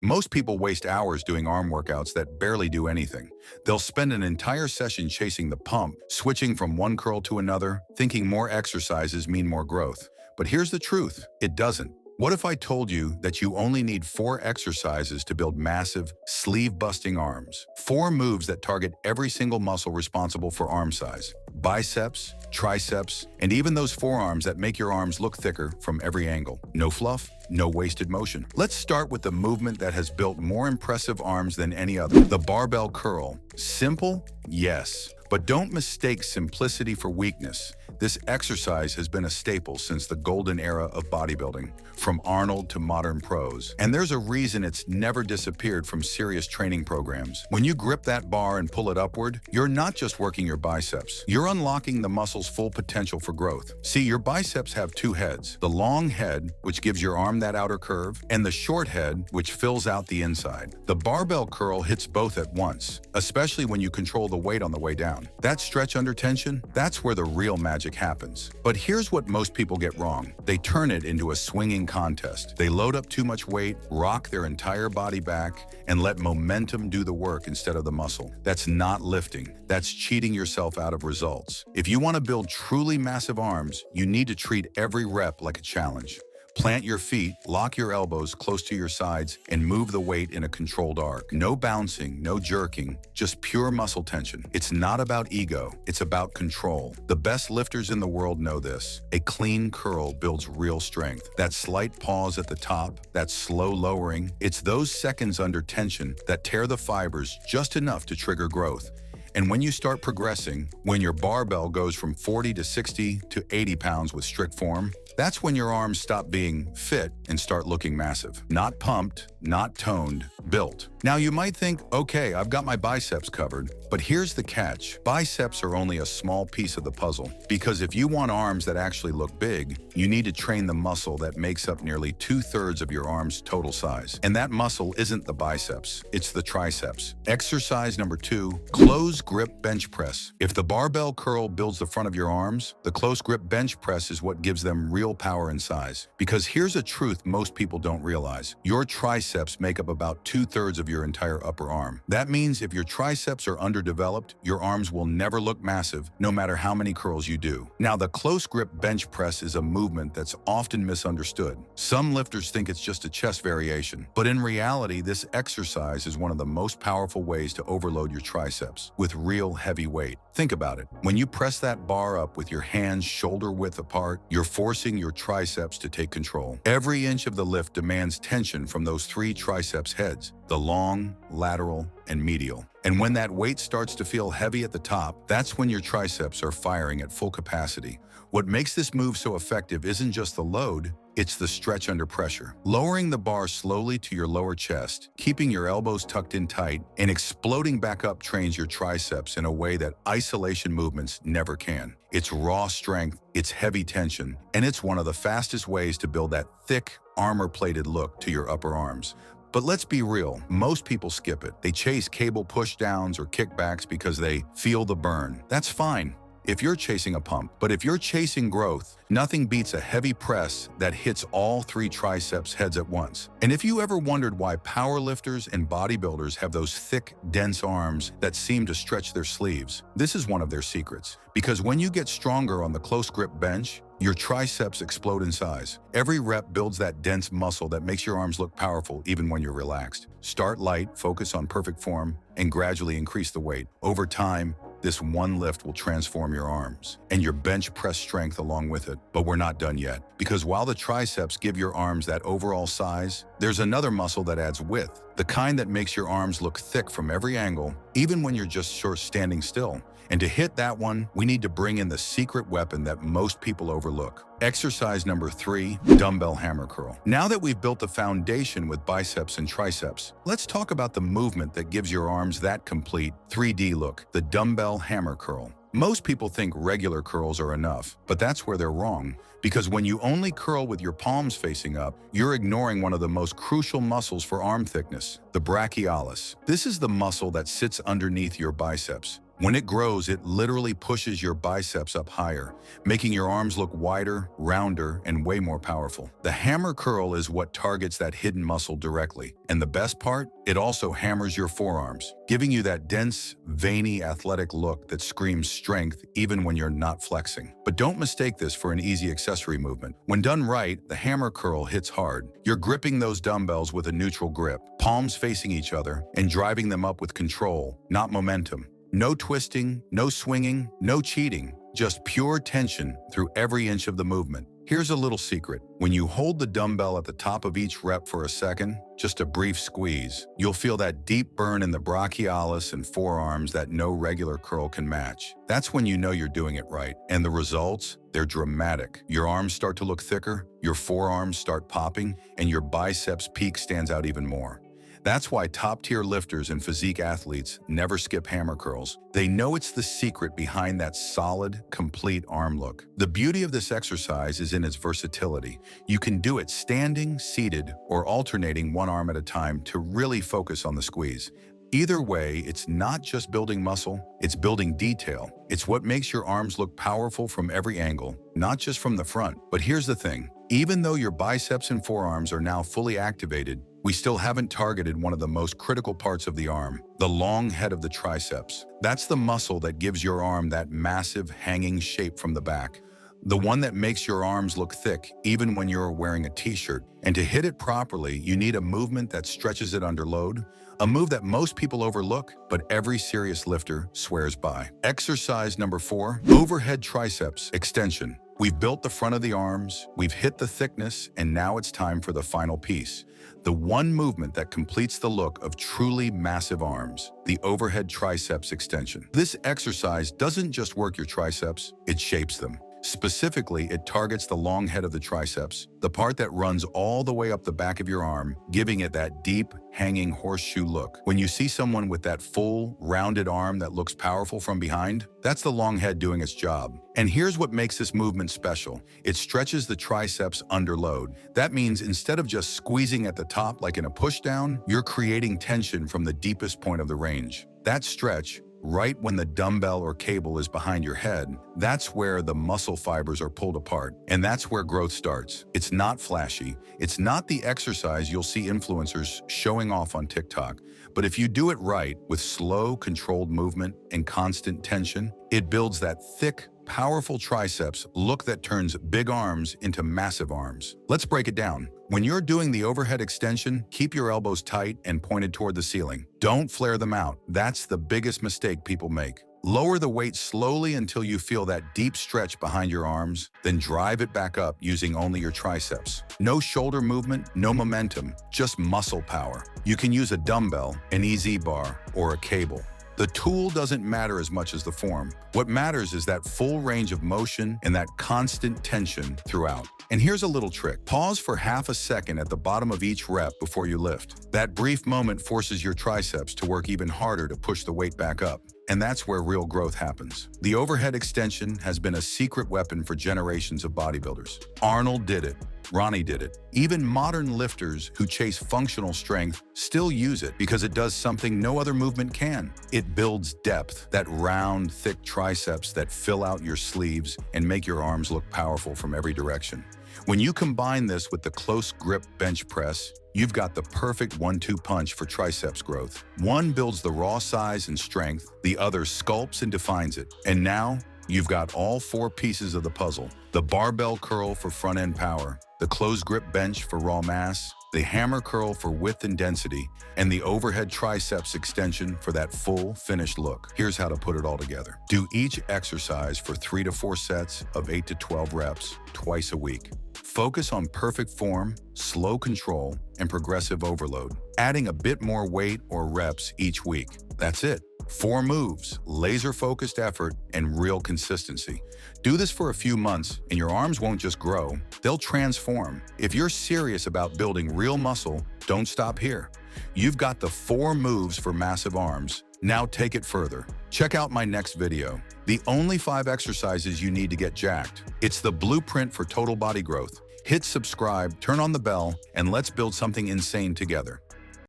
Most people waste hours doing arm workouts that barely do anything. They'll spend an entire session chasing the pump, switching from one curl to another, thinking more exercises mean more growth. But here's the truth, it doesn't. What if I told you that you only need 4 exercises to build massive, sleeve-busting arms? 4 moves that target every single muscle responsible for arm size. Biceps, triceps, and even those forearms that make your arms look thicker from every angle. No fluff, no wasted motion. Let's start with the movement that has built more impressive arms than any other, the barbell curl. Simple? Yes. But don't mistake simplicity for weakness. This exercise has been a staple since the golden era of bodybuilding, from Arnold to modern pros. And there's a reason it's never disappeared from serious training programs. When you grip that bar and pull it upward, you're not just working your biceps. You're unlocking the muscle's full potential for growth. See, your biceps have 2 heads. The long head, which gives your arm that outer curve, and the short head, which fills out the inside. The barbell curl hits both at once, especially when you control the weight on the way down. That stretch under tension, that's where the real magic happens. But here's what most people get wrong. They turn it into a swinging contest. They load up too much weight, rock their entire body back, and let momentum do the work instead of the muscle. That's not lifting. That's cheating yourself out of results. If you want to build truly massive arms, you need to treat every rep like a challenge. Plant your feet, lock your elbows close to your sides, and move the weight in a controlled arc. No bouncing, no jerking, just pure muscle tension. It's not about ego, it's about control. The best lifters in the world know this. A clean curl builds real strength. That slight pause at the top, that slow lowering, it's those seconds under tension that tear the fibers just enough to trigger growth. And when you start progressing, when your barbell goes from 40 to 60 to 80 pounds with strict form, that's when your arms stop being fit and start looking massive. Not pumped, not toned, built. Now you might think, okay, I've got my biceps covered, but here's the catch. Biceps are only a small piece of the puzzle, because if you want arms that actually look big, you need to train the muscle that makes up nearly 2/3 of your arm's total size. And that muscle isn't the biceps, it's the triceps. Exercise number 2, close grip bench press. If the barbell curl builds the front of your arms, the close grip bench press is what gives them real power and size. Because here's a truth most people don't realize. Your triceps make up about 2/3 of your entire upper arm. That means if your triceps are underdeveloped, your arms will never look massive, no matter how many curls you do. Now, the close grip bench press is a movement that's often misunderstood. Some lifters think it's just a chest variation, but in reality, this exercise is one of the most powerful ways to overload your triceps with real heavy weight. Think about it. When you press that bar up with your hands shoulder width apart, you're forcing your triceps to take control. Every inch of the lift demands tension from those 3 triceps heads, the long, lateral, and medial. And when that weight starts to feel heavy at the top, that's when your triceps are firing at full capacity. What makes this move so effective isn't just the load, it's the stretch under pressure. Lowering the bar slowly to your lower chest, keeping your elbows tucked in tight, and exploding back up trains your triceps in a way that isolation movements never can. It's raw strength, it's heavy tension, and it's one of the fastest ways to build that thick, armor-plated look to your upper arms. But let's be real, most people skip it. They chase cable pushdowns or kickbacks because they feel the burn. That's fine if you're chasing a pump, but if you're chasing growth, nothing beats a heavy press that hits all 3 triceps heads at once. And if you ever wondered why powerlifters and bodybuilders have those thick, dense arms that seem to stretch their sleeves, this is one of their secrets. Because when you get stronger on the close grip bench, your triceps explode in size. Every rep builds that dense muscle that makes your arms look powerful even when you're relaxed. Start light, focus on perfect form, and gradually increase the weight. Over time, this one lift will transform your arms and your bench press strength along with it. But we're not done yet, because while the triceps give your arms that overall size, there's another muscle that adds width, the kind that makes your arms look thick from every angle, even when you're just standing still. And to hit that one, we need to bring in the secret weapon that most people overlook. Exercise number 3, dumbbell hammer curl. Now that we've built the foundation with biceps and triceps, let's talk about the movement that gives your arms that complete 3D look, the dumbbell hammer curl. Most people think regular curls are enough, but that's where they're wrong. Because when you only curl with your palms facing up, you're ignoring one of the most crucial muscles for arm thickness, the brachialis. This is the muscle that sits underneath your biceps. When it grows, it literally pushes your biceps up higher, making your arms look wider, rounder, and way more powerful. The hammer curl is what targets that hidden muscle directly. And the best part? It also hammers your forearms, giving you that dense, veiny, athletic look that screams strength even when you're not flexing. But don't mistake this for an easy accessory movement. When done right, the hammer curl hits hard. You're gripping those dumbbells with a neutral grip, palms facing each other, and driving them up with control, not momentum. No twisting, no swinging, no cheating, just pure tension through every inch of the movement. Here's a little secret. When you hold the dumbbell at the top of each rep for a second, just a brief squeeze, you'll feel that deep burn in the brachialis and forearms that no regular curl can match. That's when you know you're doing it right. And the results? They're dramatic. Your arms start to look thicker, your forearms start popping, and your biceps peak stands out even more. That's why top-tier lifters and physique athletes never skip hammer curls. They know it's the secret behind that solid, complete arm look. The beauty of this exercise is in its versatility. You can do it standing, seated, or alternating one arm at a time to really focus on the squeeze. Either way, it's not just building muscle, it's building detail. It's what makes your arms look powerful from every angle, not just from the front. But here's the thing. Even though your biceps and forearms are now fully activated, we still haven't targeted one of the most critical parts of the arm, the long head of the triceps. That's the muscle that gives your arm that massive hanging shape from the back. The one that makes your arms look thick even when you're wearing a t-shirt. And to hit it properly, you need a movement that stretches it under load, a move that most people overlook, but every serious lifter swears by. Exercise number 4, overhead triceps extension. We've built the front of the arms, we've hit the thickness, and now it's time for the final piece. The one movement that completes the look of truly massive arms, the overhead triceps extension. This exercise doesn't just work your triceps, it shapes them. Specifically, it targets the long head of the triceps, the part that runs all the way up the back of your arm, giving it that deep, hanging horseshoe look. When you see someone with that full, rounded arm that looks powerful from behind, that's the long head doing its job. And here's what makes this movement special. It stretches the triceps under load. That means instead of just squeezing at the top like in a pushdown, you're creating tension from the deepest point of the range. That stretch, right when the dumbbell or cable is behind your head, that's where the muscle fibers are pulled apart. And that's where growth starts. It's not flashy. It's not the exercise you'll see influencers showing off on TikTok. But if you do it right, with slow, controlled movement and constant tension, it builds that thick, powerful triceps look that turns big arms into massive arms. Let's break it down. When you're doing the overhead extension, keep your elbows tight and pointed toward the ceiling. Don't flare them out. That's the biggest mistake people make. Lower the weight slowly until you feel that deep stretch behind your arms, then drive it back up using only your triceps. No shoulder movement, no momentum, just muscle power. You can use a dumbbell, an EZ bar, or a cable. The tool doesn't matter as much as the form. What matters is that full range of motion and that constant tension throughout. And here's a little trick. Pause for half a second at the bottom of each rep before you lift. That brief moment forces your triceps to work even harder to push the weight back up. And that's where real growth happens. The overhead extension has been a secret weapon for generations of bodybuilders. Arnold did it. Ronnie did it. Even modern lifters who chase functional strength still use it because it does something no other movement can. It builds depth, that round, thick triceps that fill out your sleeves and make your arms look powerful from every direction. When you combine this with the close grip bench press, you've got the perfect 1-2 punch for triceps growth. One builds the raw size and strength, the other sculpts and defines it. And now, you've got all 4 pieces of the puzzle. The barbell curl for front-end power, the closed grip bench for raw mass, the hammer curl for width and density, and the overhead triceps extension for that full, finished look. Here's how to put it all together. Do each exercise for 3 to 4 sets of 8 to 12 reps, twice a week. Focus on perfect form, slow control, and progressive overload, adding a bit more weight or reps each week. That's it. 4 moves, laser-focused effort, and real consistency. Do this for a few months, and your arms won't just grow, they'll transform. If you're serious about building real muscle, don't stop here. You've got the 4 moves for massive arms. Now take it further. Check out my next video. The only 5 exercises you need to get jacked. It's the blueprint for total body growth. Hit subscribe, turn on the bell, and let's build something insane together.